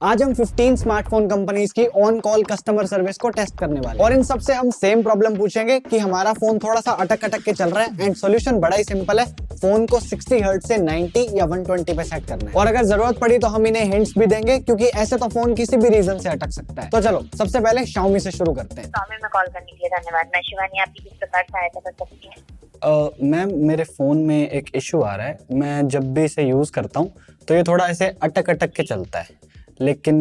आज हम 15 smartphone companies की ऑन कॉल कस्टमर सर्विस को टेस्ट करने वाले हैं और इन सब से हम सेम प्रॉब्लम पूछेंगे कि हमारा फोन थोड़ा सा अटक अटक के चल रहा है एंड सॉल्यूशन बड़ा ही सिंपल है। फोन को 60 हर्ट्ज से 90 या 120 पे सेट करना है और अगर जरूरत पड़ी तो हम इन्हें हिंट्स भी देंगे क्योंकि ऐसे तो फोन किसी भी रीजन से अटक सकता है। तो चलो सबसे पहले Xiaomi से शुरू करते हैं। Xiaomi में कॉल करने के लिए धन्यवाद। मैं शिवानी आपकी किस प्रकार सहायता कर सकती हूँ? मैम मेरे फ़ोन में एक इशू आ रहा है। मैं जब भी इसे यूज़ करता हूँ तो ये थोड़ा ऐसे अटक अटक के चलता है, लेकिन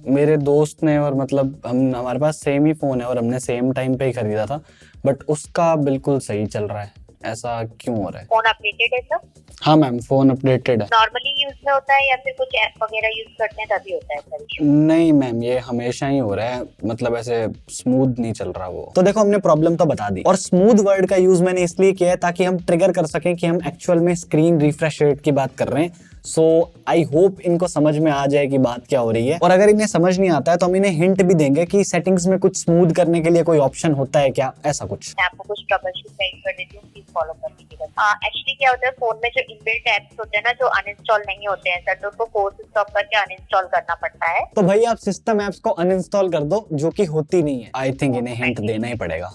मेरे दोस्त ने और मतलब हमारे पास सेम ही फ़ोन है और हमने सेम टाइम पे ही ख़रीदा था, बट उसका बिल्कुल सही चल रहा है। ऐसा क्यों हो रहा है? फोन अपडेटेड है सर? हाँ मैम, फ़ोन अपडेटेड है। नॉर्मली यूज में होता है या फिर कुछ ऐप वगैरह यूज करते हैं तभी होता है सर इशू? नहीं मैम, ये हमेशा ही हो रहा है, मतलब ऐसे स्मूथ नहीं चल रहा वो। तो देखो हमने प्रॉब्लम तो बता दी और स्मूथ वर्ड का यूज मैंने इसलिए किया है ताकि हम ट्रिगर कर सकें कि हम एक्चुअल में स्क्रीन रिफ्रेश रेट की बात कर रहे हैं। सो आई होप इनको समझ में आ जाए कि बात क्या हो रही है, और अगर इन्हें समझ नहीं आता है तो हम इन्हें हिंट भी देंगे कि सेटिंग्स में कुछ स्मूथ करने के लिए कोई ऑप्शन होता है क्या, ऐसा कुछ। मैं आपको कुछ ट्रबल शूट गाइड कर देती हूँ, प्लीज फॉलो कर लीजिएगा। एक्चुअली क्या होता है, फोन में जो इनबिल्ट एप्स होते हैं ना जो अनइंस्टॉल नहीं होते हैं सर, तो उनको फोर्स स्टॉप करके अनइंस्टॉल करना पड़ता है। तो भाई आप सिस्टम एप्स को अनइंस्टॉल कर दो जो कि होती नहीं है। आई थिंक इन्हें हिंट देना ही पड़ेगा।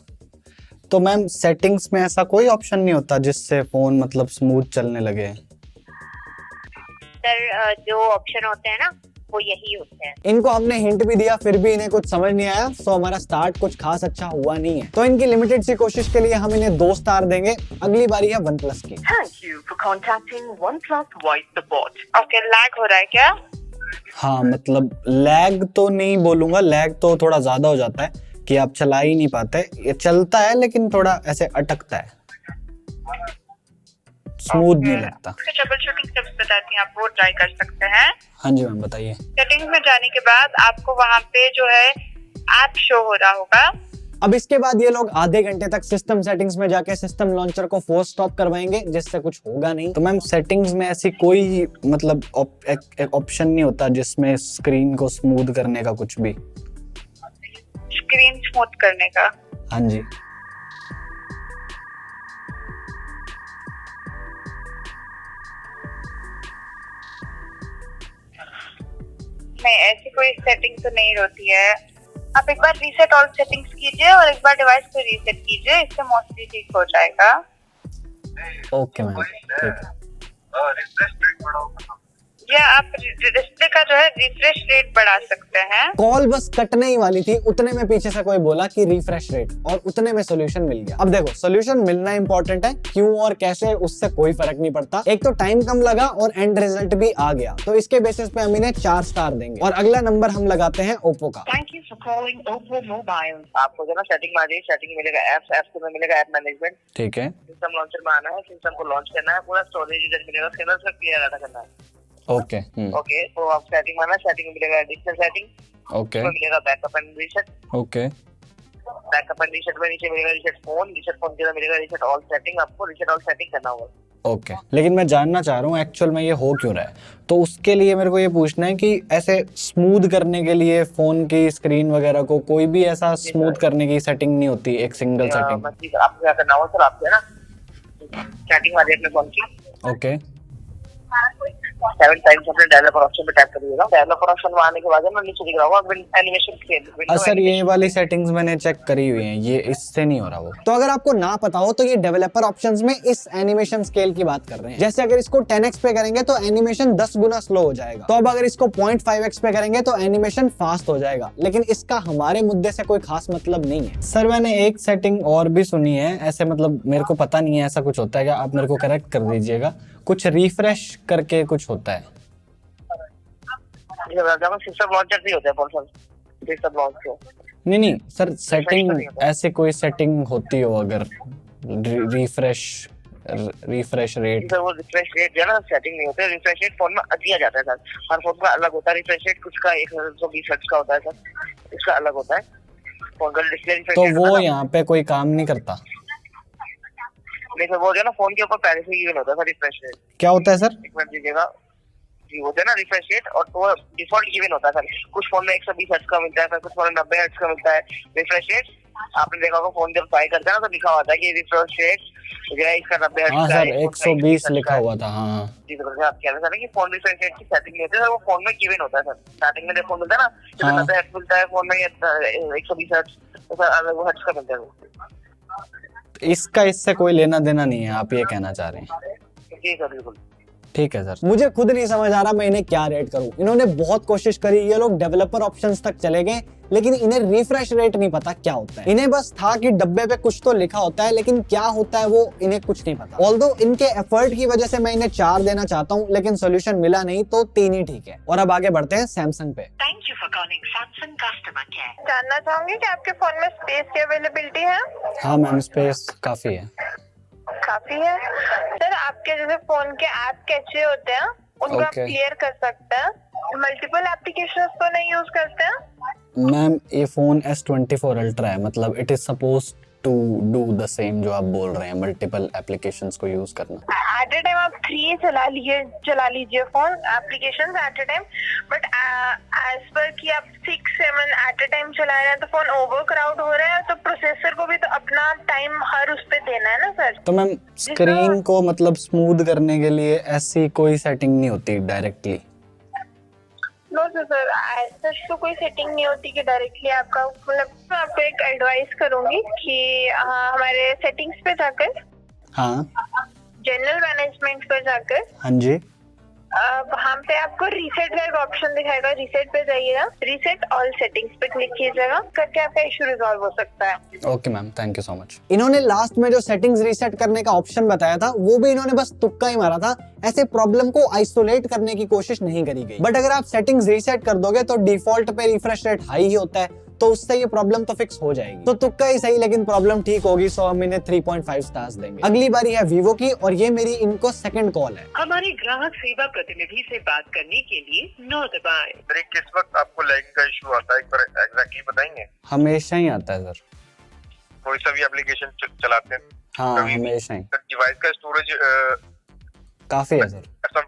तो मैम सेटिंग्स में ऐसा कोई ऑप्शन नहीं होता जिससे फोन मतलब स्मूथ चलने लगे? सर जो ऑप्शन होते हैं ना वो यही होते हैं। इनको हमने हिंट भी दिया फिर भी इन्हें कुछ समझ नहीं आया, सो हमारा स्टार्ट कुछ खास अच्छा हुआ नहीं है। तो इनकी लिमिटेड सी कोशिश के लिए हम इन्हें 2 स्टार देंगे। अगली बारी है OnePlus की। Thank you for contacting OnePlus Voice Support. Okay, lag हो रहा है क्या? हाँ मतलब लैग तो नहीं बोलूंगा, लैग तो थोड़ा ज्यादा हो जाता है कि आप चला ही नहीं पाते। ये चलता है लेकिन थोड़ा ऐसे अटकता है, स्मूथ नहीं लगता। ट्रबल शूटिंग टिप्स बताती हैं, आप वो ट्राई कर सकते हैं। हाँ जी मैम बताइए। सेटिंग्स में जाने के बाद आपको वहाँ पे जो है ऐप शो हो रहा होगा। अब इसके बाद ये लोग आधे घंटे तक सिस्टम सेटिंग्स में जाके सिस्टम लॉन्चर को फोर्स स्टॉप करवाएंगे जिससे कुछ होगा नहीं। तो मैम सेटिंग्स में ऐसी कोई मतलब ऑप्शन नहीं होता जिसमें स्क्रीन को स्मूथ करने का कुछ भी? स्क्रीन स्मूथ करने का? हाँ जी। नहीं, ऐसी कोई सेटिंग तो नहीं होती है। आप एक बार रीसेट ऑल सेटिंग्स कीजिए और एक बार डिवाइस को रीसेट कीजिए, इससे मोस्टली ठीक हो जाएगा। ओके मैम ठीक है। या आप डिस्प्ले का जो है रिफ्रेश रेट बढ़ा सकते हैं। कॉल बस कटने ही वाली थी, उतने में पीछे से कोई बोला कि रिफ्रेश रेट, और उतने में सॉल्यूशन मिल गया। अब देखो सॉल्यूशन मिलना इंपॉर्टेंट है, क्यों और कैसे उससे कोई फर्क नहीं पड़ता। एक तो टाइम कम लगा और एंड रिजल्ट भी आ गया, तो इसके बेसिस पे हम इन्हें 4 स्टार देंगे। और अगला नंबर हम लगाते हैं ओप्पो का। Thank you for calling Oppo Mobile. आपको जो ना सेटिंग में आ जाएगी, सेटिंग मिलेगा एप्स, एप्स में मिलेगा ऐप मैनेजमेंट। ठीक है। सिस्टम लॉन्चर में आना है, सिस्टम को लॉन्च करना है, पूरा स्टोरेज यूजर मिलेगा, उसके अंदर सब क्लियर डाटा करना है। ओके ओके, तो आप सेटिंग में आना, सेटिंग में मिलेगा एडिशनल सेटिंग, ओके उसमें मिलेगा backup and reset. Okay backup and reset में नीचे मिलेगा रीसेट फोन के अंदर मिलेगा रीसेट ऑल सेटिंग। आपको रीसेट ऑल सेटिंग करना होगा। ओके लेकिन मैं जानना चाह रहा हूँ एक्चुअल में ये हो क्यों रहा है, तो उसके लिए मेरे को ये पूछना है कि ऐसे स्मूथ करने के लिए फोन की स्क्रीन वगैरह को कोई भी ऐसा स्मूथ करने की सेटिंग नहीं होती, एक सिंगल सेटिंग? आपको क्या करना होगा सर, आपको है ना सेटिंग वाले अपने फोन की ओके 7 टाइम्स अपने डेवलपर ऑप्शन पे टैप करिएगा। डेवलपर ऑप्शन में आने के बाद ना नीचे दिख रहा होगा एनिमेशन स्केल। सर ये वाली सेटिंग्स मैंने चेक करी हुई हैं, ये इससे नहीं हो रहा वो। तो अगर आपको ना पता हो तो ये डेवलपर ऑप्शंस में इस एनिमेशन स्केल की बात कर रहे हैं। जैसे अगर इसको 10x पे करेंगे तो एनिमेशन 10 गुना स्लो हो जाएगा, तो अब अगर इसको 0.5x पे करेंगे तो एनिमेशन फास्ट हो जाएगा, लेकिन इसका हमारे मुद्दे से कोई खास मतलब नहीं है। सर मैंने एक सेटिंग और भी सुनी है ऐसे, मतलब मेरे को पता नहीं है ऐसा कुछ होता है क्या, आप मेरे को करेक्ट कर दीजिएगा। कुछ रिफ्रेश करके कुछ होता है। सिस्टम लॉन्चर भी होता है पर्सन सिस्टम लॉन्चर। नहीं सर, सेटिंग ऐसे कोई सेटिंग होती हो अगर रिफ्रेश रेट? वो रिफ्रेश रेट जो है ना सेटिंग नहीं होता है, रिफ्रेश रेट फोन में दिया जाता है सर। हर फोन का अलग होता है रिफ्रेश रेट, कुछ का 120 हर्ट्ज का होता है सर, इसका अलग होता है फोन का डिस्प्ले रिफ्रेश। तो वो यहाँ पे कोई काम नहीं करता? नहीं सर, वो जो है ना फोन के ऊपर पहले से गिवन होता है सर रिफ्रेश रेट। क्या होता है सर? एक मिनट दीजिएगा जी, होता है ना रिफ्रेश रेट, और तो डिफॉल्ट गिवन होता है सर। कुछ फोन में 120 हर्ट्ज का मिलता है, कुछ फोन में 90 हर्ट्ज का मिलता है रिफ्रेश रेट। आपने देखा होगा फोन जब ट्राई करते हैं ना तो लिखा होता है कि रिफ्रेश रेट जो है इसका 90 हाँ हर्ट्ज का सर, है, 120 लिखा हुआ था। हाँ जी सर, आप कह रहे थे ना कि फोन रिफ्रेश रेट की सेटिंग नहीं होती है, वो फोन में गिवन होता है सर। स्टार्टिंग में जब फोन मिलता है ना तो हाँ। 90 हर्ट्ज मिलता है फोन में, 120 हर्ट्ज, तो सर अलग हर्ट्ज का मिलता है वो। इसका इससे कोई लेना देना नहीं है, आप ये कहना चाह रहे हैं? जी सर बिल्कुल। ठीक है सर। मुझे खुद नहीं समझ आ रहा मैं इन्हें क्या रेट करूं। इन्होंने बहुत कोशिश करी, ये लोग डेवलपर ऑप्शंस तक चले गए, लेकिन इन्हें रिफ्रेश रेट नहीं पता क्या होता है। इन्हें बस था कि डब्बे पे कुछ तो लिखा होता है, लेकिन क्या होता है वो इन्हें कुछ नहीं पता। ऑल्दो इनके एफर्ट की वजह से मैं इन्हें 4 देना चाहता हूँ, लेकिन सोल्यूशन मिला नहीं तो 3 ही ठीक है। और अब आगे बढ़ते हैं सैमसंग पे। Thank you for calling Samsung Customer Care. जानना चाहूंगी कि आपके फोन में स्पेस की अवेलेबिलिटी है? हाँ मैम, स्पेस काफी है। काफी है सर। आपके जैसे फोन के ऐप कैचे होते हैं उनको आप Okay. क्लियर कर सकते हैं। मल्टीपल एप्लीकेशंस तो नहीं यूज करते हैं? मैम ये फोन S24 अल्ट्रा है, मतलब it is suppose to do the same जो आप बोल रहे हैं, मल्टीपल एप्लीकेशंस को यूज करना। एट ए टाइम आप 3 चला लीजिए phone applications at a time, but as per कि आप 6-7 एट ए टाइम चला रहे हैं तो फोन ओवर क्राउड हो रहा है, तो प्रोसेसर को भी तो अपना टाइम हर उस पे देना है ना सर। तो मैम स्क्रीन को मतलब स्मूथ करने के लिए ऐसी कोई सेटिंग नहीं होती डायरेक्टली? नो सर, ऐसा तो कोई सेटिंग नहीं होती कि डायरेक्टली आपका, मतलब मैं आपको एक एडवाइस करूंगी कि हमारे सेटिंग्स पे जाकर, हाँ जनरल मैनेजमेंट पे जाकर, हाँ जी, वहाँ पे आपको रीसेट का एक ऑप्शन दिखाएगा। रीसेट पे जाइएगा, रीसेट ऑल सेटिंग्स पे क्लिक कीजिएगा, करके आपका इशू रिजॉल्व हो सकता है। Okay ma'am, thank you so much. इन्होंने लास्ट में जो सेटिंग्स रीसेट करने का ऑप्शन बताया था वो भी इन्होंने बस तुक्का ही मारा था, ऐसे प्रॉब्लम को आइसोलेट करने की कोशिश नहीं करी गई। बट अगर आप सेटिंग्स रीसेट कर दोगे तो डिफॉल्ट पे रिफ्रेश रेट हाई ही होता है, तो उससे ये प्रॉब्लम तो फिक्स हो जाएगी। तो तुक्का ही सही, लेकिन प्रॉब्लम ठीक होगी, सो हम इन्हें 3.5 स्टार्स देंगे। अगली बारी है वीवो की, और ये मेरी इनको सेकंड कॉल है। हमारे ग्राहक सेवा प्रतिनिधि से बात करने के लिए 9 दबाएं। सर किस वक्त आपको लैगिंग का इशू आता है, एक बार एग्जैक्टली बताएंगे? हमेशा ही आता है सर। कोई सा भी एप्लीकेशन चलाते हैं? हाँ कभी भी? हमेशा ही। सर डिवाइस का स्टोरेज काफी है सर, ऐसा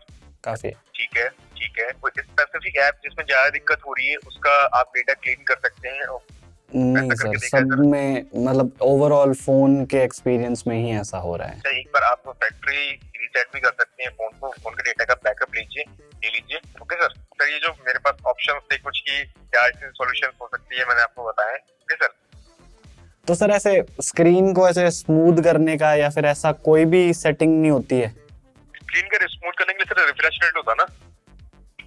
काफी है। ठीक है ठीक है। कोई स्पेसिफिक ऐप जिसमें ज्यादा दिक्कत हो रही है उसका आप डेटा क्लीन कर सकते हैं? नहीं ऐसा सर, करके देखा है सब सर? में मतलब ओवरऑल फोन के एक्सपीरियंस में ही ऐसा हो रहा है। अच्छा, एक बार आप फैक्ट्री रीसेट भी कर सकते हैं फोन को, फोन के डेटा का बैकअप ले लीजिए। Okay sir. सर ये जो मेरे पास ऑप्शन थे कुछ की क्या सॉल्यूशन हो सकती है मैंने आपको बताया। Okay sir. तो सर ऐसे स्क्रीन को ऐसे स्मूथ करने का या फिर ऐसा कोई भी सेटिंग नहीं होती है? क्लीन कर स्मूथ करने के लिए सर रिफ्रेश रेट होता है ना।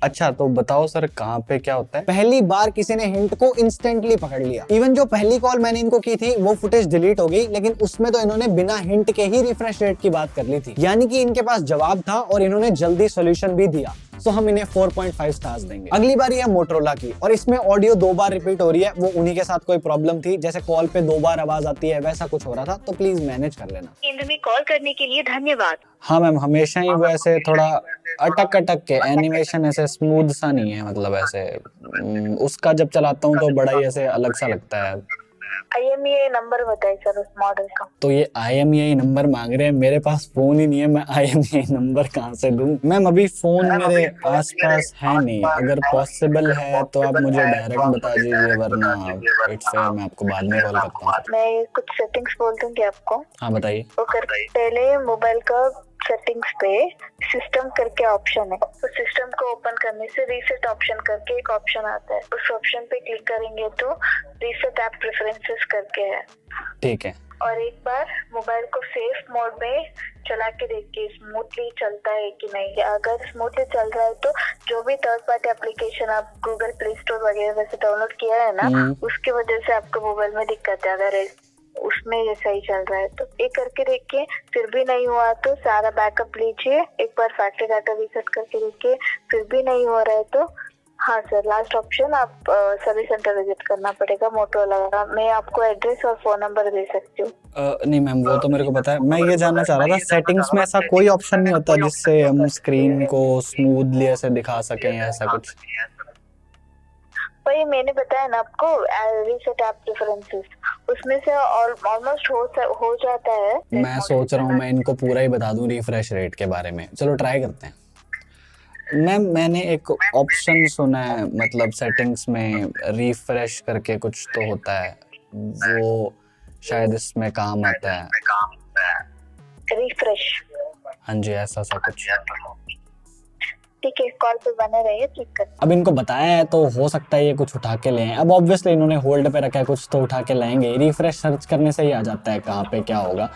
अच्छा तो बताओ सर कहाँ पे क्या होता है? पहली बार किसी ने हिंट को इंस्टेंटली पकड़ लिया। इवन जो पहली कॉल मैंने इनको की थी वो फुटेज डिलीट हो गई, लेकिन उसमें तो इन्होंने बिना हिंट के ही रिफ्रेश रेट की बात कर ली थी, यानी कि इनके पास जवाब था और इन्होंने जल्दी सोल्यूशन भी दिया। सो हम इन्हें 4.5 स्टार्स देंगे। अगली बारी है मोटरोला की, और इसमें ऑडियो 2 बार रिपीट हो रही है। वो उन्हीं के साथ कोई प्रॉब्लम थी, जैसे कॉल पे 2 बार आवाज आती है वैसा कुछ हो रहा था, तो प्लीज मैनेज कर लेना। केंद्र में कॉल करने के लिए धन्यवाद। हाँ मैम, हमेशा ही वो ऐसे थोड़ा अटक अटक के, एनिमेशन ऐसे स्मूथ सा नहीं है, मतलब ऐसे उसका जब चलाता हूँ तो बड़ा ही ऐसे अलग सा लगता है। IMEI नंबर बताइए सर उस मॉडल का। तो ये IMEI नंबर मांग रहे हैं, मेरे पास फोन ही नहीं है, मैं IMEI नंबर कहाँ से दूं? मैम अभी फोन मेरे आसपास है नहीं, अगर पॉसिबल है तो आप मुझे डायरेक्ट बता दीजिए, वरना इट्स फेयर मैं आपको बाद में कॉल करता हूँ। मैं कुछ सेटिंग्स बोल दूंगी आपको, हाँ बताइए। वो कर पहले मोबाइल का सेटिंग्स पे सिस्टम करके ऑप्शन है, तो सिस्टम को ओपन करने से रीसेट ऑप्शन करके एक ऑप्शन आता है, उस ऑप्शन पे क्लिक करेंगे तो रीसेट ऐप प्रेफरेंसेस करके है। ठीक है। और एक बार मोबाइल को सेफ मोड में चला के देखिए स्मूथली चलता है कि नहीं। अगर स्मूथली चल रहा है तो जो भी थर्ड पार्टी एप्लीकेशन आप गूगल प्ले स्टोर वगैरह से डाउनलोड किया है ना, उसकी वजह से आपको मोबाइल में दिक्कत है। अगर उसमें ये सही चल रहा है तो ये करके देखिए, फिर भी नहीं हुआ तो सारा बैकअप लीजिए, एक बार फैक्ट्री डाटा रीसेट करके देखिए, फिर भी नहीं हो रहा है तो हाँ सर, लास्ट ऑप्शन आप सर्विस सेंटर विजिट करना पड़ेगा मोटरोला का। मैं आपको एड्रेस और फोन नंबर दे सकती हूँ। नहीं मैम, वो तो मेरे को पता है। मैं ये जानना चाह रहा था, सेटिंग्स में ऐसा कोई ऑप्शन नहीं होता जिससे हम स्क्रीन को स्मूथली ऐसे दिखा सकें या ऐसा कुछ? वही मैंने बताया ना आपको, रीसेट ऐप प्रेफरेंसेस, उसमें से ऑलमोस्ट हो जाता है। मैं सोच रहा हूँ मैं इनको पूरा ही बता दूं रिफ्रेश रेट के बारे में। चलो ट्राई करते हैं। मैम मैंने एक ऑप्शन सुना है, मतलब सेटिंग्स में रिफ्रेश करके कुछ तो होता है, वो शायद इसमें काम आता है। रिफ्रेश। हाँ जी, ऐसा सा कुछ। ठीक है, कॉल पे बने रहिए, चेक कर। अब इनको बताया है तो हो सकता है ये कुछ उठा के लें। अब ऑब्वियसली इन्होंने होल्ड पे रखा है, कुछ तो उठा के लाएंगे। रिफ्रेश सर्च करने से ही आ जाता है कहाँ पे क्या होगा।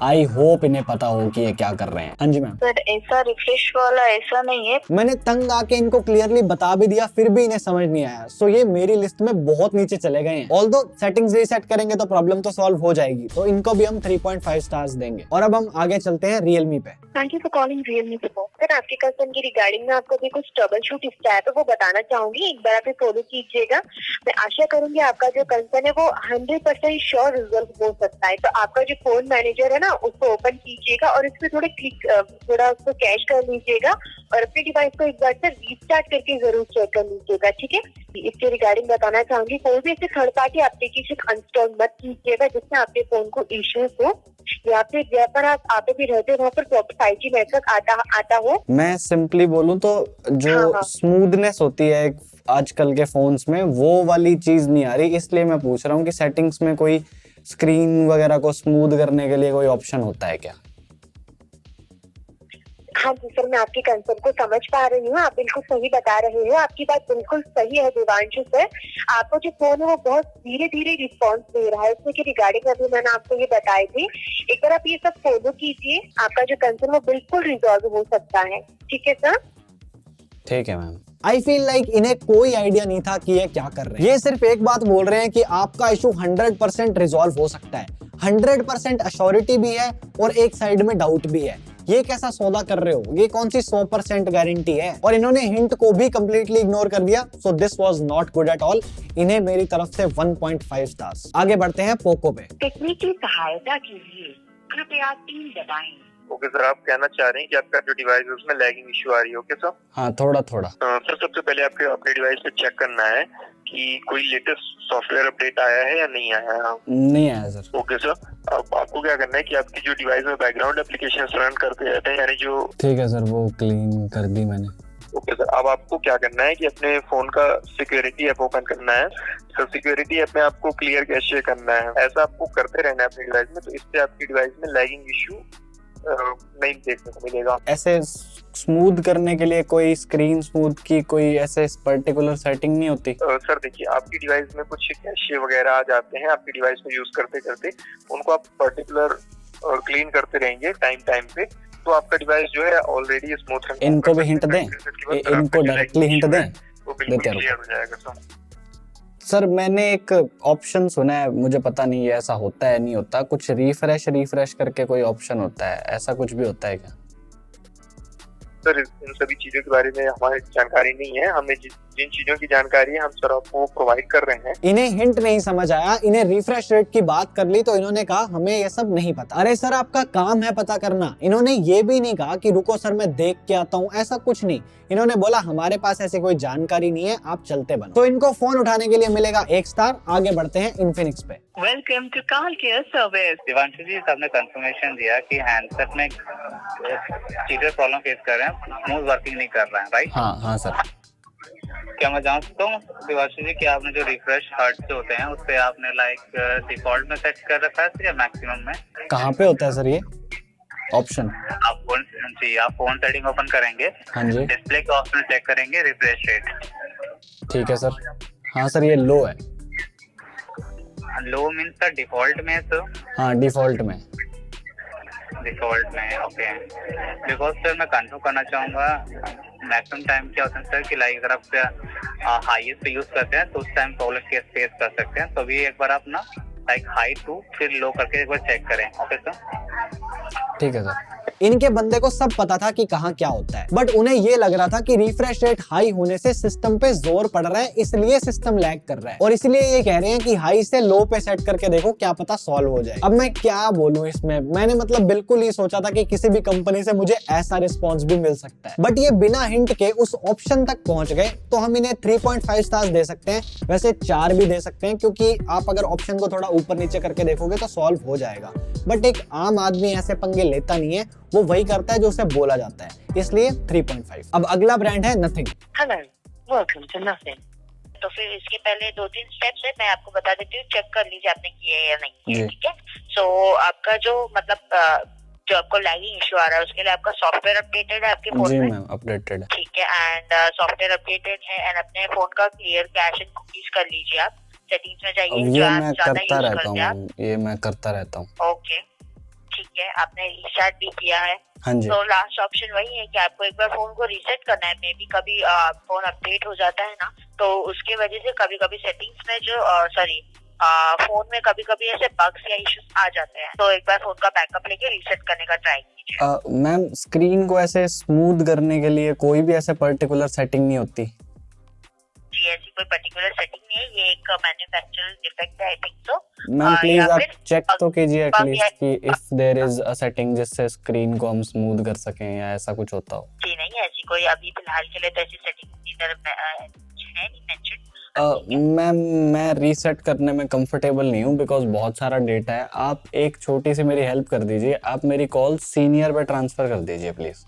आई होप इन्हें पता हो कि ये क्या कर रहे हैं। हाँ जी मैम। सर ऐसा रिफ्रेश वाला ऐसा नहीं है। मैंने तंग आके इनको क्लियरली बता भी दिया, फिर भी इन्हें समझ नहीं आया। सो ये मेरी लिस्ट में बहुत नीचे चले गए हैं। ऑल्दो सेटिंग्स रीसेट करेंगे तो प्रॉब्लम तो सॉल्व हो जाएगी, तो इनको भी हम 3.5 स्टार्स देंगे। और अब हम आगे चलते हैं रियलमी पे। Thank you for calling Realme support. Sir आपके कंसर्न की रिगार्डिंग में आपको भी कुछ ट्रबल शूट स्टेप है वो बताना चाहूंगी, एक बार आप फॉलो कीजिएगा। मैं आशा करूंगी आपका जो कंसर्न है वो 100% श्योर रिजल्व हो सकता है। तो आपका जो फोन मैनेजर है ना उसको ओपन कीजिएगा और इस पे थोड़ा उसको कैश कर लीजिएगा और अपने डिवाइस को एक बार से रीस्टार्ट करके जरूर चेक कर लीजिएगा, ठीक है। इसके रिगार्डिंग बताना चाहूंगी, कोई भी ऐसे थर्ड पार्टी एप्लीकेशन इंस्टॉल मत कीजिएगा जिससे आपके फोन को इश्यूज हो या फिर जहाँ पर आप भी रहते हो वहाँ पर 5G नेटवर्क आता हो। मैं सिंपली बोलूं तो जो स्मूथनेस होती है आजकल के फोन्स में, वो वाली चीज नहीं आ रही। इसलिए मैं पूछ रहा हूँ कि सेटिंग्स में कोई स्क्रीन वगैरह को स्मूथ करने के लिए कोई ऑप्शन होता है क्या? हाँ जी सर, मैं आपकी कंसर्न को समझ पा रही हूँ, आप बिल्कुल सही बता रहे हो, आपकी बात बिल्कुल सही है देवांशु सर। आपको जो फोन है वो बहुत धीरे धीरे रिस्पॉन्स दे रहा है, इसमें की रिगार्डिंग अभी मैंने आपको ये बताई थी। एक बार आप ये सब फॉलो कीजिए, आपका जो कंसर्न वो बिल्कुल रिजॉल्व हो सकता है, ठीक है सर। ठीक है मैम। आई फील लाइक इन्हें कोई आइडिया नहीं था कि ये क्या कर रहे हैं। ये सिर्फ एक बात बोल रहे हैं कि आपका इशू 100% रिजॉल्व हो सकता है। 100% अश्योरिटी भी है और एक साइड में डाउट भी है। ये कैसा सौदा कर रहे हो? ये कौन सी 100% गारंटी है? और इन्होंने हिंट को भी कंप्लीटली इग्नोर कर दिया। So this was not good at all. इन्हें मेरी तरफ से 1.5 स्टार्स। आगे बढ़ते हैं पोको पे। तकनीकी सहायता के लिए कृपया 3 दबाएं। ओके सर, आप कहना चाह रहे हैं कि आपका जो डिवाइस है उसमें लैगिंग इशू आ रही है। Okay sir. हाँ, थोड़ा थोड़ा। सर सबसे पहले आपके अपने डिवाइस पे चेक करना है कि कोई लेटेस्ट सॉफ्टवेयर अपडेट आया है या नहीं आया है। नहीं आया सर। ओके सर, अब आपको क्या करना है कि आपकी जो डिवाइस में बैकग्राउंड एप्लीकेशन रन करते रहते हैं, यानी जो। ठीक है सर, वो क्लीन कर दी मैंने। ओके सर, अब आपको क्या करना है कि अपने फोन का सिक्योरिटी ऐप ओपन करना है। सर सिक्योरिटी ऐप में आपको क्लियर कैशे करना है। ऐसा आपको करते रहना है अपने डिवाइस में, तो इससे आपकी डिवाइस में लैगिंग इशू नहीं देखने को मिलेगा। ऐसे स्मूथ करने के लिए कोई स्क्रीन स्मूथ की कोई ऐसे पर्टिकुलर सेटिंग नहीं होती? सर देखिए, आपकी डिवाइस में कुछ कैशे वगैरह आ जाते हैं आपकी डिवाइस को यूज करते करते, उनको आप पर्टिकुलर क्लीन करते रहेंगे टाइम पे, तो आपका डिवाइस जो है ऑलरेडी स्मूथ है। इनको भी हिंट दें? इनको डायरेक्टली हिंट दें? वो बिल्कुल क्लियर हो जाएगा सर। सर मैंने एक ऑप्शन सुना है, मुझे पता नहीं ये ऐसा होता है नहीं होता, कुछ रिफ्रेश करके कोई ऑप्शन होता है, ऐसा कुछ भी होता है क्या? सर इन सभी चीजों के बारे में हमारी जानकारी नहीं है। हमें जिन चीजों की जानकारी है हम सर आपको प्रोवाइड कर रहे हैं। इन्हें हिंट नहीं समझ आया, इन्हें रिफ्रेश रेट की बात कर ली तो इन्होंने कहा हमें ये सब नहीं पता। अरे सर आपका काम है पता करना। इन्होंने ये भी नहीं कहा कि रुको सर मैं देख के आता हूँ, ऐसा कुछ नहीं। इन्होंने बोला हमारे पास ऐसी कोई जानकारी नहीं है, आप चलते बनो। तो इनको फोन उठाने के लिए मिलेगा 1 स्टार। आगे बढ़ते हैं इन्फिनिक्स पे। Welcome to call care service. Divanshu ji, आपने कंफर्मेशन दिया कि हैंडसेट में चीटर प्रॉब्लम फेस कर रहे हैं, स्मूथ वर्किंग नहीं कर रहा है, राइट? हाँ सर। क्या मैं जान सकता हूँ दिवांशु जी कि आपने जो रिफ्रेश हर्ट्ज जो होते हैं उस पे आपने डिफॉल्ट में सेट कर रखा है या मैक्सिमम में? कहाँ पे होता है सर ये ऑप्शन? आप फोन सेटिंग ओपन करेंगे, हाँ जी। डिस्प्ले के ऑप्शन चेक करेंगे, रिफ्रेश रेट। ठीक है सर। हाँ सर, ये लो है। लो मीन्स सर डिफॉल्ट में सर? हाँ डिफॉल्ट में। डिफॉल्ट में, ओके। बिकॉज सर मैं कंफर्म करना चाहूँगा मैक्सिमम टाइम क्या होता है सर कि लाइक अगर आप हाईएस्ट पे यूज करते हैं तो उस टाइम प्रॉब्लम केस फेस कर सकते हैं। तो अभी एक बार आप ना लाइक हाई टू फिर लो करके एक बार चेक करें। ओके सर, ठीक है सर। इनके बंदे को सब पता था कि कहाँ क्या होता है, बट उन्हें ये लग रहा था कि रिफ्रेश रेट हाई होने से सिस्टम पे जोर पड़ रहा है, इसलिए सिस्टम लैग कर रहा है, और इसलिए ये कह रहे हैं कि हाई से लो पे सेट करके देखो, क्या पता सॉल्व हो जाए। अब मैं क्या बोलूं इसमें, मैंने मतलब बिल्कुल ही सोचा था कि किसी भी कंपनी से मुझे ऐसा रिस्पॉन्स भी मिल सकता है, बट ये बिना हिंट के उस ऑप्शन तक पहुंच गए। तो हम इन्हें 3.5 स्टार्स दे सकते हैं, वैसे 4 भी दे सकते हैं, क्योंकि आप अगर ऑप्शन को थोड़ा ऊपर नीचे करके देखोगे तो सॉल्व हो जाएगा। बट एक आम आदमी ऐसे पंगे लेता नहीं है, वो वही करता है जो उसे बोला जाता है, इसलिए 3.5। अब अगला ब्रांड है Nothing. Hello, welcome to Nothing. तो फिर इसके पहले 2-3 स्टेप्स है, मैं आपको बता देती हूँ, चेक कर लीजिए आपने किए या नहीं किए, जी। ठीक है। सो आपका जो मतलब जो आपको लैगिंग इशू आ रहा है उसके लिए आपका सॉफ्टवेयर अपडेटेड है आपके फोन जी में, मैम अपडेटेड है। ठीक है। एंड सॉफ्टवेयर अपडेटेड है एंड अपने फोन का क्लियर कैश एंड कुकीज कर लीजिए आप। सेटिंग्स में अब जाइए, ये जो आप मैं ज्यादा करता यूज रहता करते हूँ हैं आप। मैम, ये मैं करता रहता हूँ। ओके, ठीक है, आपने रीस्टार्ट भी किया है। हाँ जी। तो लास्ट ऑप्शन वही है कि आपको एक बार फोन को रीसेट करना है। मे बी कभी फोन अपडेट हो जाता है ना, तो उसके वजह से कभी कभी सेटिंग्स में जो फोन में कभी कभी ऐसे बग्स या इश्यूज आ जाते हैं, तो एक बार फोन का बैकअप लेके रीसेट करने का ट्राई कीजिए। मैम स्क्रीन को ऐसे स्मूथ करने के लिए कोई भी ऐसे पर्टिकुलर सेटिंग नहीं होती? जी, ऐसी कोई पर्टिकुलर सेटिंग नहीं है, ये एक मैन्युफैक्चरर डिफेक्ट है, I think so. Ma'am please या आप फिर चेक तो कीजिए bug एटलीस्ट कि if there is a setting जिससे स्क्रीन को हम स्मूथ कर सकें या ऐसा कुछ होता हो। जी नहीं, ऐसी कोई अभी फिलहाल के लिए तो ऐसी सेटिंग इधर है नहीं मेंशन। मैम मैं रीसेट करने में कंफर्टेबल नहीं हूँ बिकॉज बहुत सारा डेटा है। आप एक छोटी सी मेरी हेल्प कर दीजिए, आप मेरी कॉल सीनियर पे ट्रांसफर कर दीजिए प्लीज।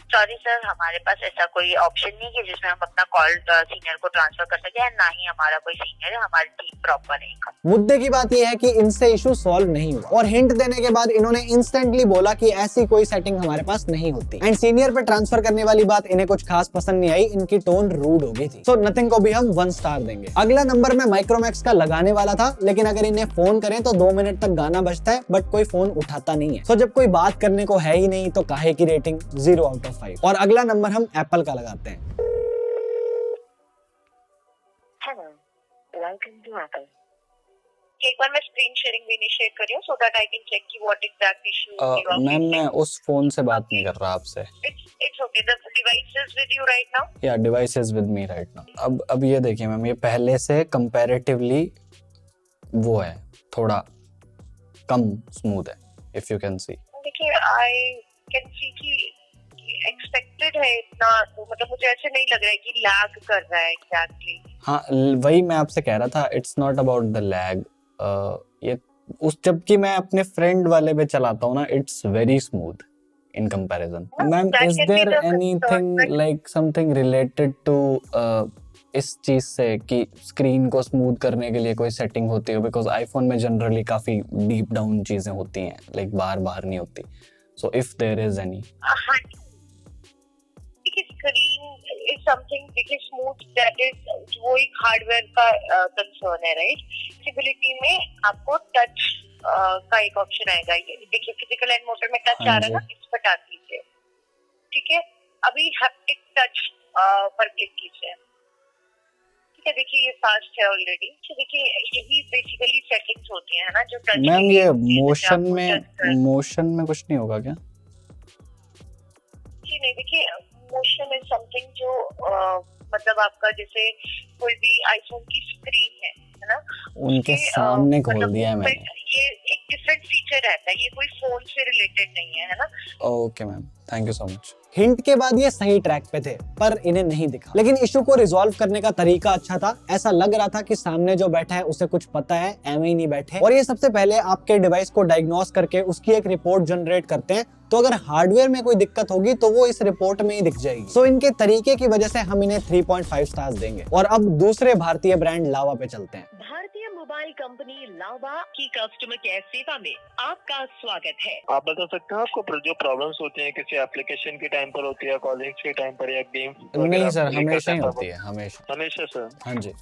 सॉरी सर, हमारे पास ऐसा कोई ऑप्शन नहीं है जिसमें हम अपना कॉल सीनियर को ट्रांसफर कर सके, ना ही हमारा कोई सीनियर है, हमारी टीम प्रॉपर है। मुद्दे की बात यह है कि इनसे इशू सॉल्व नहीं हुआ और हिंट देने के बाद इन्होंने इंस्टेंटली बोला कि ऐसी कोई सेटिंग हमारे पास नहीं होती। एंड सीनियर पे ट्रांसफर करने वाली बात इन्हें कुछ खास पसंद नहीं आई, इनकी टोन रूड हो गई थी। सो नथिंग को भी हम 1 स्टार देंगे। अगला नंबर मैं माइक्रोमैक्स का लगाने वाला था, लेकिन अगर इन्हें फोन करें तो 2 मिनट तक गाना बजता है बट कोई फोन उठाता नहीं है। सो जब कोई बात करने को है ही नहीं तो काहे की रेटिंग 0 आउट ऑफ 5। और अगला नंबर हम एप्पल का लगाते हैं। Hello, welcome to Apple. एक बार मैं स्क्रीन शेयरिंग भी इनिशिएट कर रही हूं so that I can check की what exact issue you are ma'am facing. मैं उस फोन से बात नहीं कर रहा आपसे। It's okay, the device is with you right now. या device is with me right now. अब ये देखिए मैम, ये पहले से कंपैरेटिवली वो है, थोड़ा कम स्मूथ है इफ यू कैन सी। देखिए, आई कैन सी कि एक्सपेक्टेड है इतना, तो मतलब मुझे ऐसे नहीं लग रहा है कि लैग कर रहा है एग्जैक्टली। हाँ वही मैं आपसे कह रहा था, it's not about the lag. ये उस जबकि मैं अपने फ्रेंड वाले पे चलाता हूँ ना, it's very smooth in comparison. Ma'am that is can be there the anything concern, like something related to इस चीज से कि स्क्रीन को स्मूथ करने के लिए कोई सेटिंग होती है? बिकॉज आईफोन में जनरली काफी डीप डाउन चीजें होती हैं, लाइक बार बार नहीं होती। So if there is any screen is something देखिए स्मूथ, दैट इज वो एक हार्डवेयर का कंसर्न है, राइट। फिजिबिलिटी में आपको टच का एक ऑप्शन आएगा, ये देखिए फिजिकल एंड मोटर में टच आ रहा है ना, इस पर टैप कीजिए, ठीक है। अभी हैप्टिक टच पर क्लिक कीजिए, ठीक है। देखिए ये फास्ट है ऑलरेडी। देखिए यही बेसिकली सेटिंग्स होती है ना, जो टच। मैम ये मोशन में कुछ नहीं होगा क्या? जी नहीं, देखिए मोशन इज समथिंग जो मतलब आपका जैसे कोई भी आईफोन की स्क्रीन है ना, उनके सामने खोल दिया है मैंने। ये एक डिफरेंट फीचर रहता है, ये कोई फोन से रिलेटेड नहीं है ना। Okay ma'am, thank you so much. Hint के बाद ये सही ट्रैक पे थे पर इन्हें नहीं दिखा, लेकिन इशू को रिजॉल्व करने का तरीका अच्छा था। ऐसा लग रहा था कि सामने जो बैठा है उसे कुछ पता है, एवं ही नहीं बैठे। और ये सबसे पहले आपके डिवाइस को डायग्नोस करके उसकी एक रिपोर्ट जनरेट करते हैं, तो अगर हार्डवेयर में कोई दिक्कत होगी तो वो इस रिपोर्ट में ही दिख जाएगी। सो इनके तरीके की वजह से हम इन्हें 3.5 स्टार्स देंगे। और अब दूसरे भारतीय ब्रांड लावा पे चलते हैं। भारतीय मोबाइल कंपनी लावा की कस्टमर केयर सेवा में आपका स्वागत है। आप बता सकते हो आपको जो प्रॉब्लम्स होती हैं किसी एप्लीकेशन के टाइम पर होती है, कॉलिंग के टाइम पर या गेम? नहीं सर, हमेशा ही होती है, हमेशा सर। हाँ जी।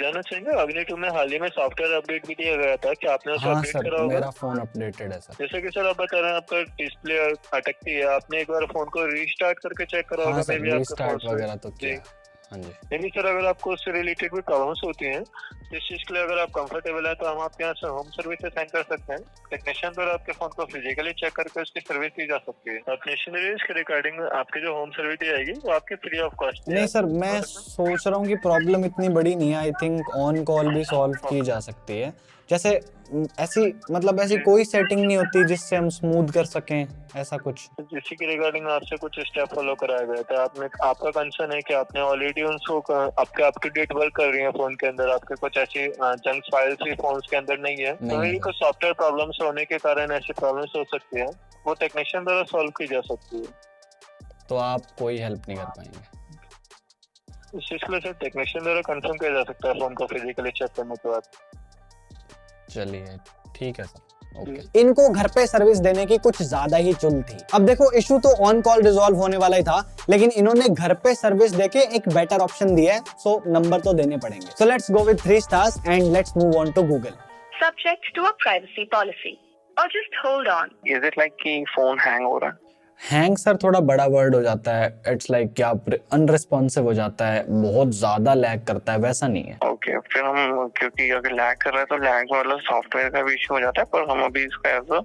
जानना चाहेंगे अग्नि 2 में हाल ही में सॉफ्टवेयर अपडेट भी दिया गया था, कि आपने उसे हाँ अपडेट सर, करा होगा? मेरा फोन अपडेटेड है सर। जैसे कि सर आप बता रहे हैं आपका डिस्प्ले अटकती है, आपने एक बार फोन को रीस्टार्ट करके चेक करा होगा? हाँ सर, मे बी रीस्टार्ट वगैरह तो किया। हाँ जी। नहीं सर, अगर आपको उससे रिलेटेड भी प्रॉब्लम्स होती हैं, इस चीज के लिए अगर आप कंफर्टेबल है तो हम आपके यहाँ से होम सर्विस सेंड कर सकते हैं। टेक्नीशियन द्वारा आपके फोन को फिजिकली चेक करके उसकी सर्विस दी जा सकती है। टेक्नीशियन इसके रिगार्डिंग आपकी जो होम सर्विस दी जाएगी वो आपकी फ्री ऑफ कॉस्ट। नहीं सर, मैं सोच रहा हूँ कि प्रॉब्लम इतनी बड़ी नहीं है, आई थिंक ऑन कॉल भी सॉल्व की जा सकती है। जैसे ऐसी कोई सेटिंग नहीं होती जिससे हम स्मूथ कर सकें, ऐसा कुछ? इसी के रिगार्डिंग आपसे कुछ स्टेप फॉलो कराया गया था। आपका कंसर्न है कि आपने ऑलरेडी उनको आपके अप टू डेट वर्क कर रही है फोन के अंदर, आपके कुछ ऐसी जंक फाइल्स भी फोन के अंदर नहीं है, तो ये कुछ सॉफ्टवेयर प्रॉब्लम्स होने के कारण ऐसी प्रॉब्लम्स हो सकती है, वो टेक्नीशियन द्वारा सॉल्व की जा सकती है। तो आप कोई हेल्प नहीं कर पाएंगे? इस चीज के लिए सिर्फ टेक्नीशियन द्वारा कंफर्म किया जा सकता है फोन को फिजिकली चेक करने के बाद। चलिए ठीक है सर, ओके। इनको घर पे सर्विस देने की कुछ ज्यादा ही चुल थी। अब देखो इशू तो ऑन कॉल रिजॉल्व होने वाला ही था, लेकिन इन्होंने घर पे सर्विस देके एक बेटर ऑप्शन दिया है, सो नंबर तो देने पड़ेंगे। So let's go with 3 stars and let's move on to Google. Subject to a privacy policy. Or just hold on. Is it like कि फोन हैंग हो रहा है? हैंग सर थोड़ा बड़ा वर्ड हो जाता है, इट्स लाइक क्या अनरिस्पॉन्सिव हो जाता है, बहुत ज्यादा लैग करता है, वैसा नहीं है। ओके, फिर हम क्योंकि अगर लैग कर रहा है तो लैग वाला सॉफ्टवेयर का भी इशू हो जाता है, पर हम अभी इसका एज अ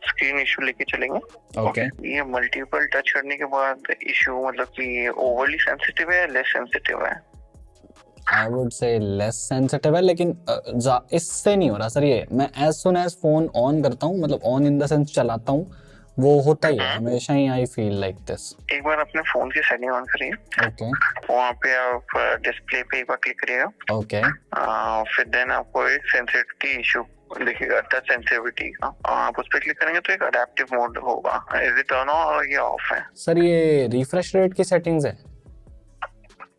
स्क्रीन इशू लेके चलेंगे। ओके। ये मल्टीपल टच करने के बाद इशू मतलब कि ओवरली सेंसिटिव है, लेस सेंसिटिव है? I would say less sensitive है, लेकिन इससे नहीं हो रहा सर। ये मैं as soon as phone on करता हूँ, मतलब ऑन इन द सेंस चलाता हूँ, वो होता ही है हमेशा ही। I feel like this. एक बार अपने फोन की सेटिंग ऑन करिए। ओके। वहाँ पे आप डिस्प्ले पे एक बार क्लिक करिएगा। ओके। फिर देन आपको एक सेंसिटिविटी इशू दिखेगा, टच सेंसिटिविटी का। आप उस पर क्लिक करेंगे तो एक अडेप्टिव मोड होगा। इज इट ऑन और ये ऑफ है? सर ये रिफ्रेश रेट की सेटिंग्स है?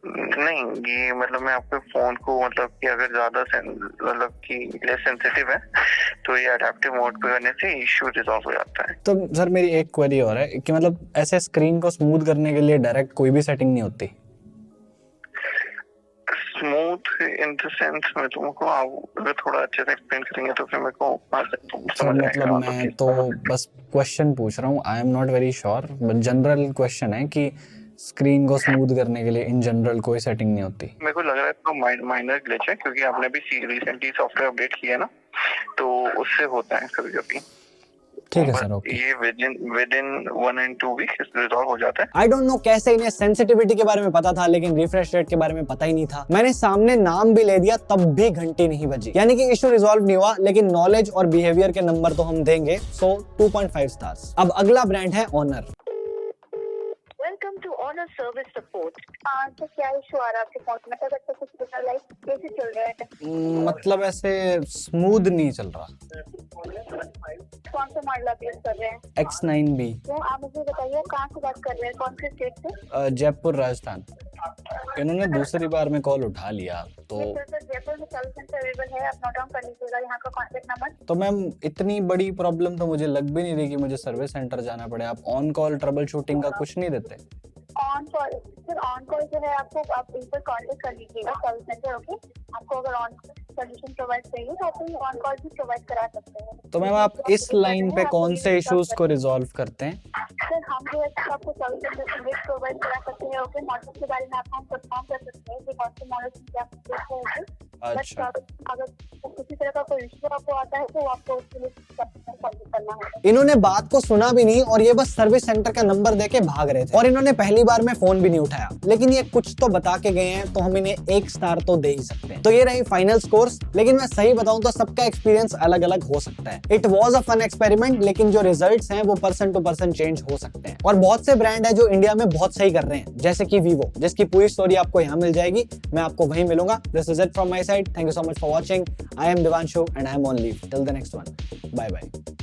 नहीं, ये मतलब मैं आपके फोन को मतलब कि अगर ज्यादा मतलब कि लेस सेंसिटिव है तो ये अडेप्टिव मोड पे करने से इशू रिजॉल्व हो जाता है। तो सर मेरी एक क्वेरी और है कि मतलब ऐसे स्क्रीन को स्मूथ करने के लिए डायरेक्ट कोई भी सेटिंग नहीं होती? स्मूथ इन द सेंस में तुमको आप अगर थोड़ा अच्छे से एक्सप्लेन करेंगे तो फिर मेरे को सर मतलब मैं तो बस क्वेश्चन पूछ रहा हूँ, I am not very sure, but general question है कि स्क्रीन को स्मूथ करने के लिए इन जनरल कोई सेटिंग नहीं होती। मेरे को लग रहा है तो माइनर ग्लिच है, क्योंकि आपने भी रिसेंटली सॉफ्टवेयर अपडेट किया ना, तो उससे होता है कभी कभी। ठीक है सर, ओके। ये with in 1 and 2 weeks resolve हो जाता है। आई डोंट नो कैसे इन्हें सेंसिटिविटी के बारे में पता था, लेकिन रिफ्रेश रेट के बारे में पता ही नहीं था। मैंने सामने नाम भी ले दिया तब भी घंटी नहीं बजी, यानी कि इशू रिजॉल्व नहीं हुआ, लेकिन नॉलेज और बिहेवियर के नंबर तो हम देंगे। सो 2.5 स्टार्स। अब अगला ब्रांड है honour. Welcome to Honor Service Support. तो क्या इशू आ रहा है आपके फोन में? मतलब कुछ बता, लाइक कैसे चल रहा है? मतलब ऐसे स्मूथ नहीं चल रहा। कौन सा मॉडल आप यूज कर रहे हैं? X9B। तो आप मुझे बताइए कहाँ से बात कर रहे हैं, कौन से स्टेट से? जयपुर राजस्थान। इन्होंने दूसरी बार में कॉल उठा लिया तो जयपुर में सर्विस सेंटर अवेलेबल है, आप नोट डाउन कर लीजिएगा यहाँ का कॉन्टेक्ट नंबर। तो मैम इतनी बड़ी प्रॉब्लम तो मुझे लग भी नहीं रही कि मुझे सर्विस सेंटर जाना पड़े। आप ऑन कॉल ट्रबल शूटिंग का कुछ नहीं देते? ऑन कॉल जो है आपको आप इन पर कॉन्टेक्ट कर लीजिएगा सर्विस सेंटर। ओके, आपको अगर ऑन सोल्यूशन प्रोवाइड चाहिए तो आप ऑन कॉल भी प्रोवाइड करा सकते हैं। तो मैम आप इस लाइन पे कौन से इश्यूज को रिजॉल्व करते हैं? सर हम जो है आपको सर्विस सेंटर सर्विस प्रोवाइड करा सकते हैं। ओके, मॉडल के बारे में आप हम कंफर्म कर सकते हैं कि कौन से मॉडल की आप देखते हैं। अच्छा। अगर किसी तरह का कोई इशू आपको आता है तो आपको उसके लिए कॉन्टेक्ट करना होगा। इन्होंने बात को सुना भी नहीं और ये बस सर्विस सेंटर का नंबर देके भाग रहे थे, और इन्होंने पहली बार में फोन भी नहीं उठाया। लेकिन ये कुछ तो बता के गए हैं, तो हम इन्हें 1 स्टार तो दे ही सकते हैं। तो ये रही फाइनल स्कोर्स, लेकिन मैं सही बताऊं तो सबका एक्सपीरियंस अलग अलग हो सकता है। It was a fun experiment, लेकिन जो रिजल्ट्स हैं वो पर्सन टू पर्सन चेंज हो सकते हैं। और बहुत से ब्रांड है जो इंडिया में बहुत सही कर रहे हैं, जैसे कि वीवो, जिसकी पूरी स्टोरी आपको यहाँ मिल जाएगी। मैं आपको वहीं मिलूंगा। This is it from my side. Thank you so much for watching. I am Divanshu and I am on leave till the next one. Bye bye.